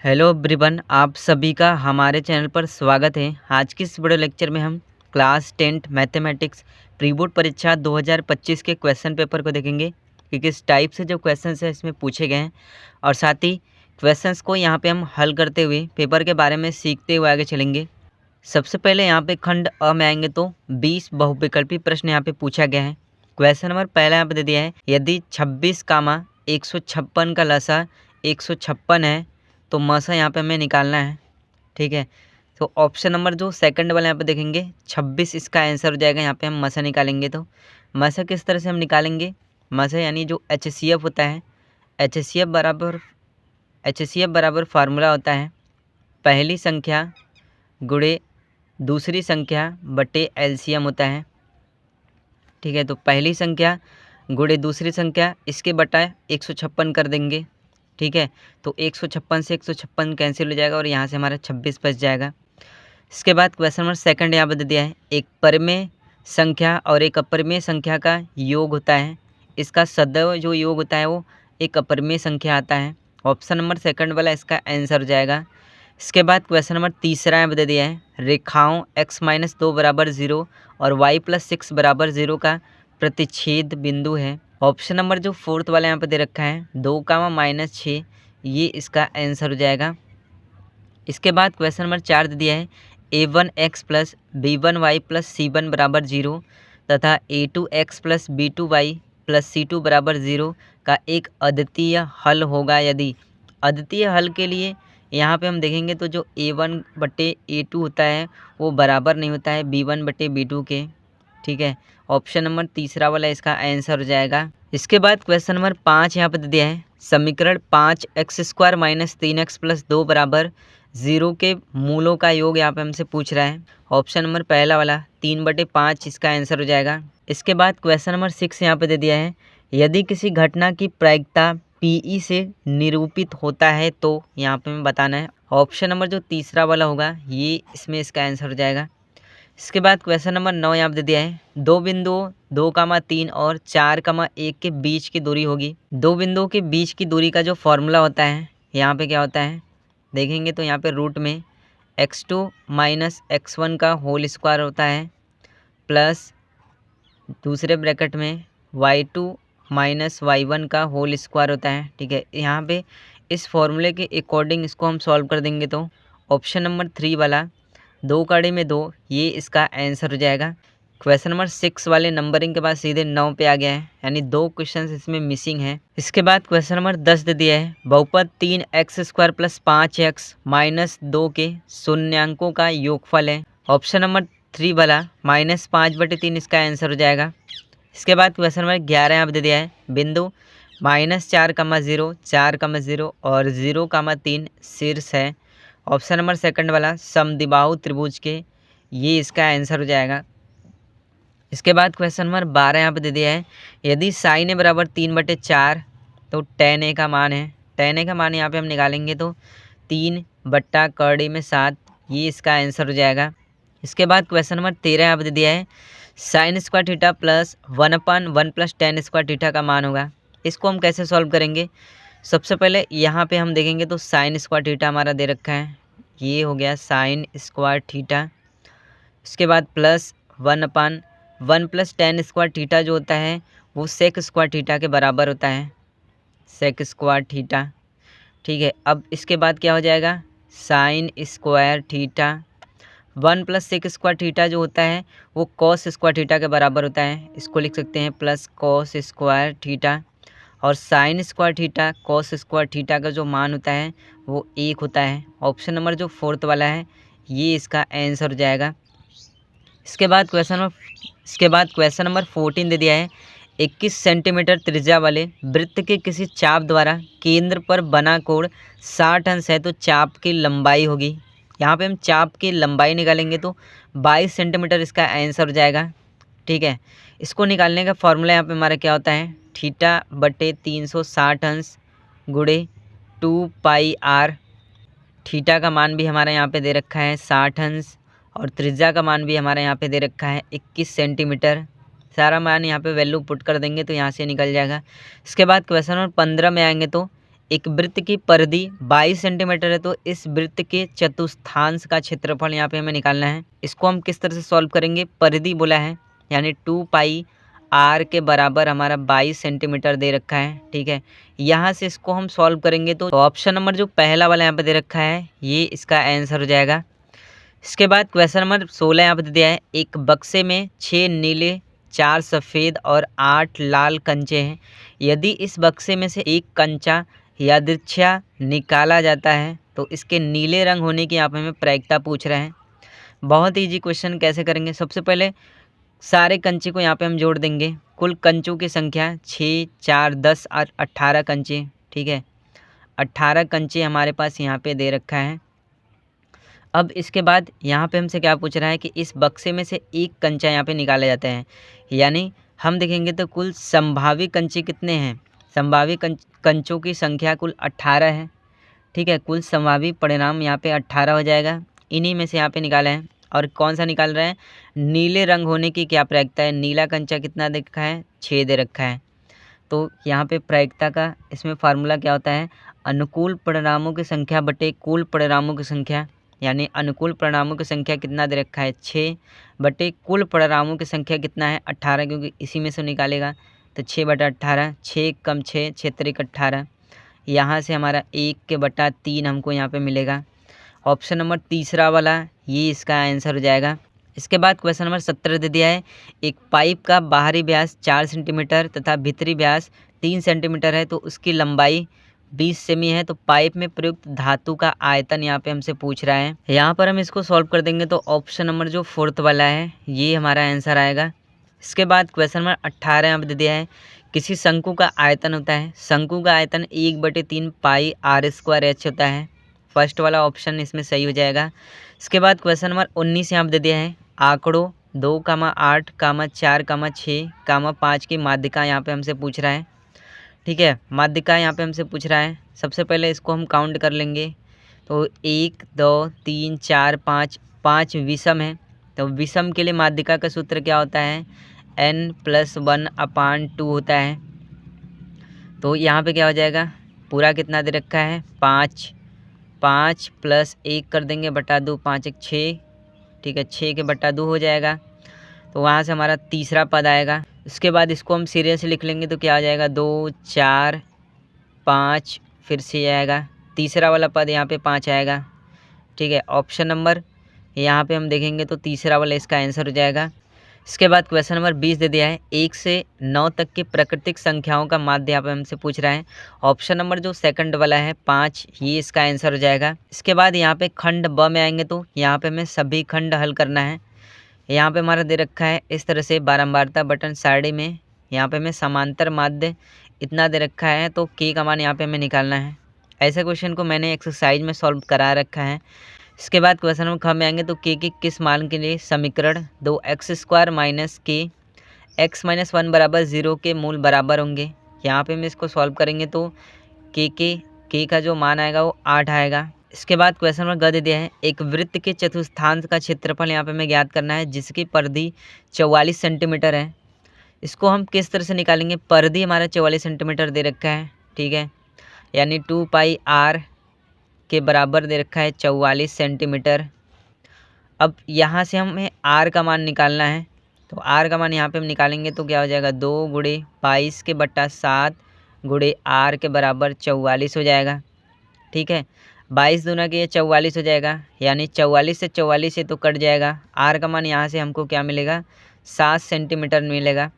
Hello everyone, आप सभी का हमारे चैनल पर स्वागत है। आज की इस वीडियो लेक्चर में हम क्लास 10 मैथमेटिक्स प्री बोर्ड परीक्षा 2025 के क्वेश्चन पेपर को देखेंगे कि किस टाइप से जो क्वेश्चंस है इसमें पूछे गए हैं और साथ ही क्वेश्चंस को यहाँ पे हम हल करते हुए पेपर के बारे में सीखते हुए आगे चलेंगे। सबसे पहले यहाँ पे खंड अ में आएंगे तो 20 बहुविकल्पी प्रश्न यहाँ पे पूछा गया है। क्वेश्चन नंबर पहला यहाँ पे दे दिया है, यदि 26, 156 का लसा 156 है तो मसा यहाँ पे हमें निकालना है। ठीक है, तो ऑप्शन नंबर जो सेकंड वाला यहाँ पे देखेंगे 26 इसका आंसर हो जाएगा। यहाँ पे हम मसा निकालेंगे तो मसा किस तरह से हम निकालेंगे, मसा यानी जो HCF होता है, HCF बराबर फार्मूला होता है पहली संख्या गुणे दूसरी संख्या बटे LCM होता है। ठीक है, तो पहली संख्या गुणे दूसरी संख्या इसके बटा 156 कर देंगे। ठीक है, तो 156 से 156 कैंसिल हो जाएगा और यहाँ से हमारा 26 बच जाएगा। इसके बाद क्वेश्चन नंबर सेकंड यहाँ बता दिया है, एक परिमेय संख्या और एक अपरिमेय संख्या का योग होता है। इसका सदैव जो योग होता है वो एक अपरिमेय संख्या आता है। ऑप्शन नंबर सेकंड वाला इसका आंसर हो जाएगा। इसके बाद क्वेश्चन नंबर तीसरा यहाँ बता दिया है, रेखाओं x-2 बराबर 0 और y+6 बराबर 0 का प्रतिच्छेद बिंदु है। ऑप्शन नंबर जो फोर्थ वाला यहाँ पे दे रखा है 2, -6, ये इसका आंसर हो जाएगा। इसके बाद क्वेश्चन नंबर 4 दे दिया है, a1x + b1y + c1 बराबर 0 तथा a2x + b2y + c2 बराबर 0 का एक अद्वितीय हल होगा यदि। अद्वितीय हल के लिए यहाँ पे हम देखेंगे तो जो a1/a2 होता है वो बराबर नहीं होता है b1/b2 के। ठीक है, ऑप्शन नंबर तीसरा वाला इसका आंसर हो जाएगा। इसके बाद क्वेश्चन नंबर 5 यहाँ पे दे दिया है, समीकरण 5x² - 3x + 2 बराबर 0 के मूलों का योग यहाँ पे हमसे पूछ रहा है। ऑप्शन नंबर पहला वाला 3/5 इसका आंसर हो जाएगा। इसके बाद क्वेश्चन नंबर 6 यहाँ पे दे दिया है, यदि किसी घटना की प्रायिकता PE से निरूपित होता है तो यहाँ पे हमें बताना है। ऑप्शन नंबर जो तीसरा वाला होगा ये इसमें इसका आंसर हो जाएगा। इसके बाद क्वेश्चन नंबर 9 यहाँ पे दे दिया है, दो बिंदुओं 2, 3 और 4, 1 के बीच की दूरी होगी। दो बिंदुओं के बीच की दूरी का जो फॉर्मूला होता है यहाँ पे क्या होता है देखेंगे तो यहाँ पे रूट में x2 - x1 का होल स्क्वायर होता है प्लस दूसरे ब्रैकेट में y2 - y1 का होल स्क्वायर होता है। ठीक है, यहाँ पे इस फॉर्मूले के अकॉर्डिंग इसको हम सॉल्व कर देंगे तो ऑप्शन नंबर 3 वाला 2 * 2 ये इसका आंसर हो जाएगा। क्वेश्चन नंबर 6 वाले नंबरिंग के बाद सीधे 9 पे आ गया है, यानी 2 क्वेश्चन इसमें मिसिंग है। इसके बाद क्वेश्चन नंबर 10 दे दिया है, बहुपद 3x² + 5x - 2 के शून्यांकों का योगफल है। ऑप्शन नंबर 3 वाला -5/3 इसका आंसर हो जाएगा। इसके बाद क्वेश्चन नंबर 11 यहाँ पे दे दिया है, बिंदु -4, 0, 4, 0 और 0, 3 शीर्ष है। ऑप्शन नंबर सेकंड वाला समद्विबाहु त्रिभुज के, ये इसका आंसर हो जाएगा। इसके बाद क्वेश्चन नंबर 12 यहाँ पे दे दिया है, यदि sin a बराबर 3/4 तो tan a का मान है। tan a का मान यहाँ पे हम निकालेंगे तो 3/7 ये इसका आंसर हो जाएगा। इसके बाद क्वेश्चन नंबर 13 यहाँ पे दे दिया है, sin² थीटा + 1/1 + tan² थीटा का मान होगा। इसको हम कैसे सॉल्व करेंगे, सबसे पहले यहाँ पे हम देखेंगे तो sin² थीटा हमारा दे रखा है, ये हो गया sin² थीटा। इसके बाद प्लस 1/1 + tan² थीटा जो होता है वो sec² थीटा के बराबर होता है, sec² थीटा। ठीक है, अब इसके बाद क्या हो जाएगा, sin² थीटा 1 + sec² थीटा जो होता है वो cos² थीटा के बराबर होता है, इसको लिख सकते हैं प्लस cos² थीटा। और sin² थीटा cos² थीटा का जो मान होता है वो 1 होता है। ऑप्शन नंबर जो फोर्थ वाला है ये इसका आंसर हो जाएगा। इसके बाद क्वेश्चन नंबर 14 दे दिया है, 21 सेंटीमीटर त्रिज्या वाले वृत्त के किसी चाप द्वारा केंद्र पर बना कोण 60 अंश है तो चाप की लंबाई होगी। यहाँ पे हम चाप की लंबाई निकालेंगे तो 22 सेंटीमीटर इसका आंसर हो जाएगा। ठीक है, इसको निकालने का फॉर्मूला यहाँ पे हमारा क्या होता है, θ/360 अंश गुणे 2πr। थीटा का मान भी हमारा यहाँ पे दे रखा है 60 अंश और त्रिज्या का मान भी हमारा यहाँ पे दे रखा है 21 सेंटीमीटर। सारा मान यहाँ पे वैल्यू पुट कर देंगे तो यहाँ से निकल जाएगा। इसके बाद क्वेश्चन नंबर 15 में आएंगे तो एक वृत्त की परिधि 22 सेंटीमीटर है, तो इस वृत्त के चतुर्थांश का क्षेत्रफल यहाँ पे हमें निकालना है। इसको हम किस तरह से सॉल्व करेंगे, परिधि बोला है यानी 2 पाई आर के बराबर हमारा 22 सेंटीमीटर दे रखा है। ठीक है, यहाँ से इसको हम सॉल्व करेंगे तो ऑप्शन नंबर जो पहला वाला यहाँ पे दे रखा है ये इसका आंसर हो जाएगा। इसके बाद क्वेश्चन नंबर 16 यहाँ पे दे दिया है, एक बक्से में 6 नीले 4 सफ़ेद और 8 लाल कंचे हैं। यदि इस बक्से में से एक कंचा यादृच्छा निकाला जाता है तो इसके नीले रंग होने की यहाँ पे हमें प्रायिकता पूछ रहे हैं। बहुत ईजी क्वेश्चन, कैसे करेंगे, सबसे पहले सारे कंचे को यहाँ पे हम जोड़ देंगे। कुल कंचों की संख्या 6, 4, 10 और 18 कंचे। ठीक है, 18 कंचे हमारे पास यहाँ पे दे रखा है। अब इसके बाद यहाँ पे हमसे क्या पूछ रहा है कि इस बक्से में से एक कंचा यहाँ पे निकाला जाता है, यानी हम देखेंगे तो कुल संभावित कंचे कितने हैं। संभावित कंचों की संख्या कुल 18 है। ठीक है, कुल संभावित परिणाम यहाँ पे 18 हो जाएगा। इन्हीं में से यहाँ पे निकाला है। और कौन सा निकाल रहे हैं, नीले रंग होने की क्या प्रायिकता है। नीला कंचा कितना दे रखा है, 6 दे रखा है। तो यहाँ पे प्रायिकता का इसमें फार्मूला क्या होता है, अनुकूल परिणामों की संख्या बटे कुल परिणामों की संख्या। यानी अनुकूल परिणामों की संख्या कितना दे रखा है, 6 बटे कुल परिणामों की संख्या कितना है, 18, क्योंकि इसी में से निकालेगा। तो 6 बटा 18, 6 कम 6, 6 तरीक 18। यहाँ से हमारा 1 के बटा 3 हमको यहाँ पे मिलेगा। ऑप्शन नंबर तीसरा वाला ये इसका आंसर हो जाएगा। इसके बाद क्वेश्चन नंबर 17 दे दिया है, एक पाइप का बाहरी व्यास 4 सेंटीमीटर तथा भीतरी व्यास 3 सेंटीमीटर है, तो उसकी लंबाई 20 सेमी है। तो पाइप में प्रयुक्त धातु का आयतन यहाँ पे हमसे पूछ रहा है। यहाँ पर हम इसको सॉल्व कर देंगे तो ऑप्शन नंबर जो 4th वाला है ये हमारा आंसर आएगा। इसके बाद क्वेश्चन नंबर 18 यहाँ पे दे दिया है, किसी शंकु का आयतन होता है, शंकु का आयतन 1/3 पाई r² होता है। फर्स्ट वाला ऑप्शन इसमें सही हो जाएगा। इसके बाद क्वेश्चन नंबर 19 यहाँ पे दे दिया है, आंकड़ों 2, 8, 4, 6, 5 की माध्यिका यहाँ पे हमसे पूछ रहा है। ठीक है, माध्यिका यहाँ पे हमसे पूछ रहा है। सबसे पहले इसको हम काउंट कर लेंगे तो 1, 2, 3, 4, 5, 5 विषम है। तो विषम के लिए माध्यिका का सूत्र क्या होता है, n+1/2 होता है। तो यहाँ पे क्या हो जाएगा, पूरा कितना दे रखा है, 5 + 1 कर देंगे बटा 2, 5 × 6। ठीक है, 6 के बटा 2 हो जाएगा। तो वहाँ से हमारा तीसरा पद आएगा। इसके बाद इसको हम सीरियल से लिख लेंगे तो क्या आ जाएगा, 2, 4, 5 फिर से आएगा। तीसरा वाला पद यहाँ पे 5 आएगा। ठीक है, ऑप्शन नंबर यहाँ पे हम देखेंगे तो तीसरा वाला इसका आंसर हो जाएगा। इसके बाद क्वेश्चन नंबर 20 दे दिया है, 1 से 9 तक की प्राकृतिक संख्याओं का माध्य यहाँ पे हमसे पूछ रहा है। ऑप्शन नंबर जो सेकंड वाला है 5, ये इसका आंसर हो जाएगा। इसके बाद यहाँ पे खंड ब में आएंगे तो यहाँ पे हमें सभी खंड हल करना है। यहाँ पे हमारा दे रखा है इस तरह से बारंबारता बटन सारणी में, यहाँ पे हमें समांतर माध्य इतना दे रखा है, तो के का मान यहाँ पे हमें निकालना है। ऐसे क्वेश्चन को मैंने एक्सरसाइज में सॉल्व करा रखा है। इसके बाद क्वेश्चन नंबर ख में आएंगे तो के किस मान के लिए समीकरण 2x² - k x - 1 = 0 के मूल बराबर होंगे। यहाँ पे हम इसको सॉल्व करेंगे तो के का जो मान आएगा वो 8 आएगा। इसके बाद क्वेश्चन नंबर ग दे दिया है, एक वृत्त के चतुर्थांश का क्षेत्रफल यहाँ पे हमें ज्ञात करना है जिसकी परिधि 44 सेंटीमीटर है। इसको हम किस तरह से निकालेंगे, परिधि हमारा 44 सेंटीमीटर दे रखा है। ठीक है, यानी 2 पाई r के बराबर दे रखा है 44 सेंटीमीटर। अब यहाँ से हमें r का मान निकालना है, तो r का मान यहाँ पे हम निकालेंगे तो क्या हो जाएगा, 2 × 22 के बटा 7 × r के बराबर 44 हो जाएगा। ठीक है, 22 दूना के ये 44 हो जाएगा, यानी 44 से 44 से तो कट जाएगा। r का मान यहाँ से हमको क्या मिलेगा, 7 सेंटीमीटर मिलेगा।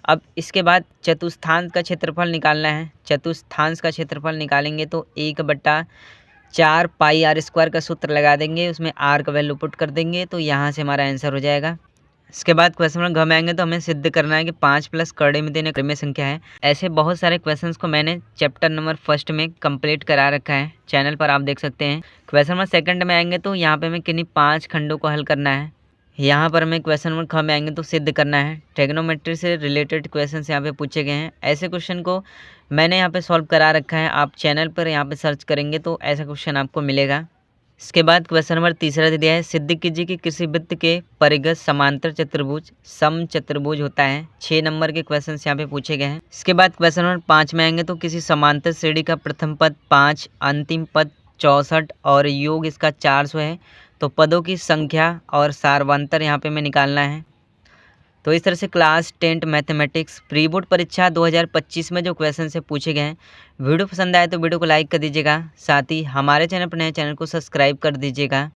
अब इसके बाद चतुर्थांश का क्षेत्रफल निकालना है। चतुर्थांश का क्षेत्रफल निकालेंगे तो 1/4 पाई r² का सूत्र लगा देंगे, उसमें r का वैल्यू पुट कर देंगे तो यहाँ से हमारा आंसर हो जाएगा। इसके बाद क्वेश्चन नंबर घ में आएंगे तो हमें सिद्ध करना है कि 5 + करड़े में देने क्रम संख्या है। ऐसे बहुत सारे क्वेश्चंस को मैंने चैप्टर नंबर 1 में कंप्लीट करा रखा है, चैनल पर आप देख सकते हैं। क्वेश्चन नंबर 2 में आएंगे तो यहाँ पे हमें किन्हीं 5 खंडों को हल करना है। यहाँ पर हमें क्वेश्चन नंबर ख में आएंगे तो सिद्ध करना है। ट्रिग्नोमेट्री से रिलेटेड क्वेश्चन यहाँ पे पूछे गए हैं। ऐसे क्वेश्चन को मैंने यहाँ पे सॉल्व करा रखा है, आप चैनल पर यहाँ पे सर्च करेंगे तो ऐसा क्वेश्चन आपको मिलेगा। इसके बाद क्वेश्चन नंबर तीसरा दे दिया है, सिद्ध कीजिए कि किसी वृत्त के परिगत समांतर चतुर्भुज सम चतुर्भुज होता है। 6 नंबर के क्वेश्चन यहाँ पे पूछे गए हैं। इसके बाद क्वेश्चन नंबर 5 में आएंगे तो किसी समांतर श्रेणी का प्रथम पद 5, अंतिम पद 64 और योग इसका 400 है। तो पदों की संख्या और सारवांतर यहाँ पे में निकालना है। तो इस तरह से क्लास 10 मैथमेटिक्स प्री बोर्ड परीक्षा 2025 में जो क्वेश्चन से पूछे गए हैं। वीडियो पसंद आए तो वीडियो को लाइक कर दीजिएगा, साथ ही हमारे चैनल पर नए चैनल को सब्सक्राइब कर दीजिएगा।